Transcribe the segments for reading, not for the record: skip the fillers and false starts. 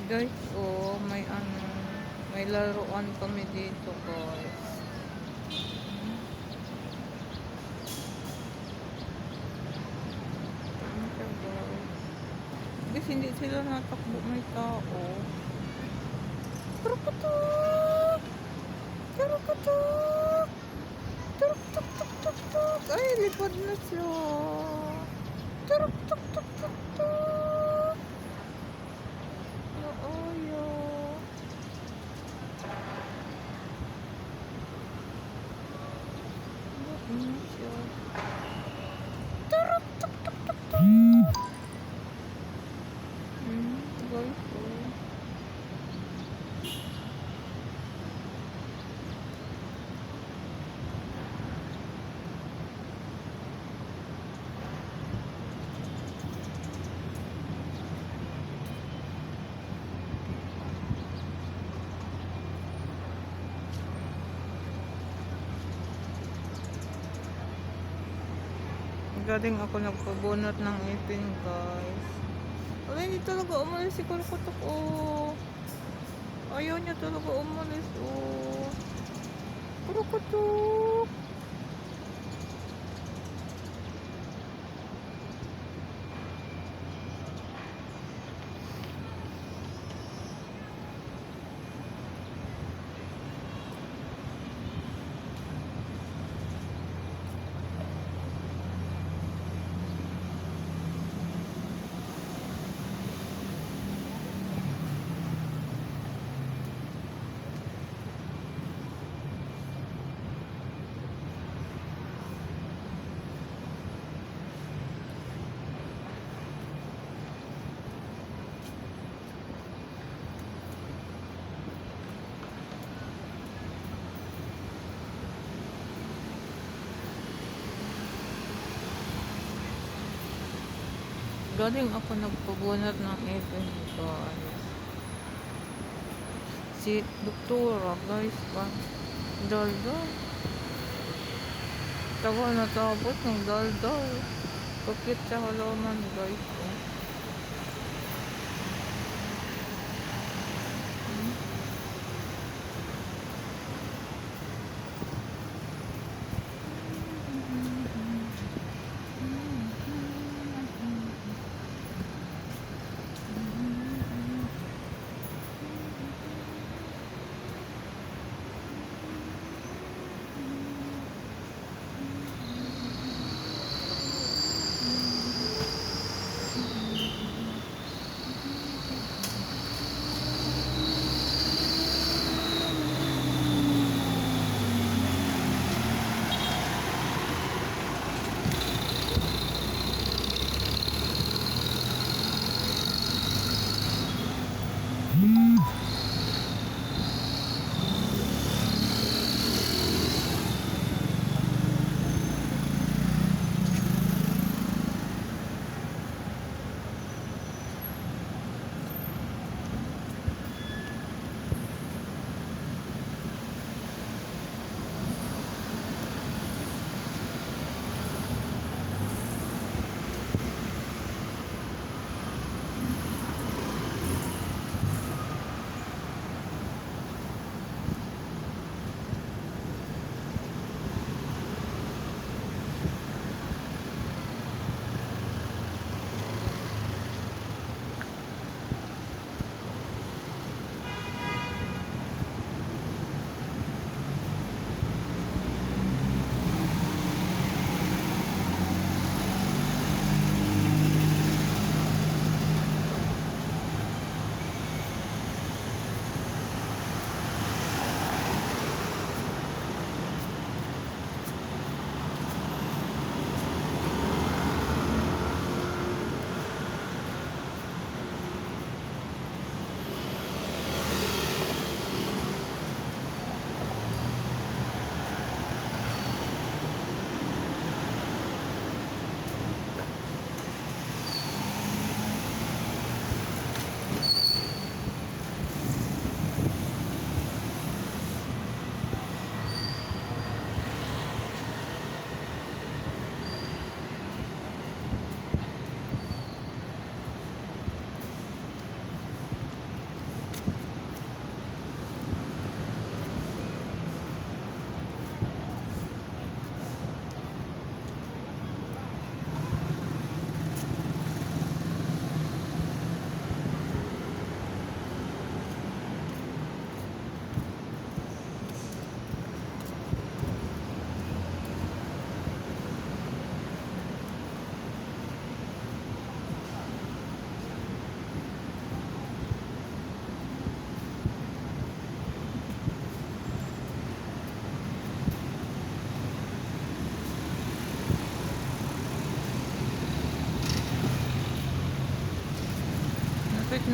Guys, oh, may ano, may laruan kami dito, guys. Ano siya, guys? Guys, hindi sila natakbo, may tao. Turukutuk! Turukutuk! Turuk tuk tuk tuk tuk. Ay, lipad na siya. Turuk tuk tuk tuk tuk. Naayo. Ano siya? Turuk tuk tuk tuk tuk. Guys, oh. Galing ako nagpabunot ng ipin, guys. Wala, hindi talaga umalis si Kurukutok, oh. Ayaw niya talaga umalis, oh. Kurukutok! Galing ako nagpabunot ng ipin, guys. Si doktora, guys, pa. Daldal. Tagal na tapos ng daldal. Kapit sa halaman, guys. Oh.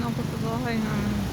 ako sa bahay ng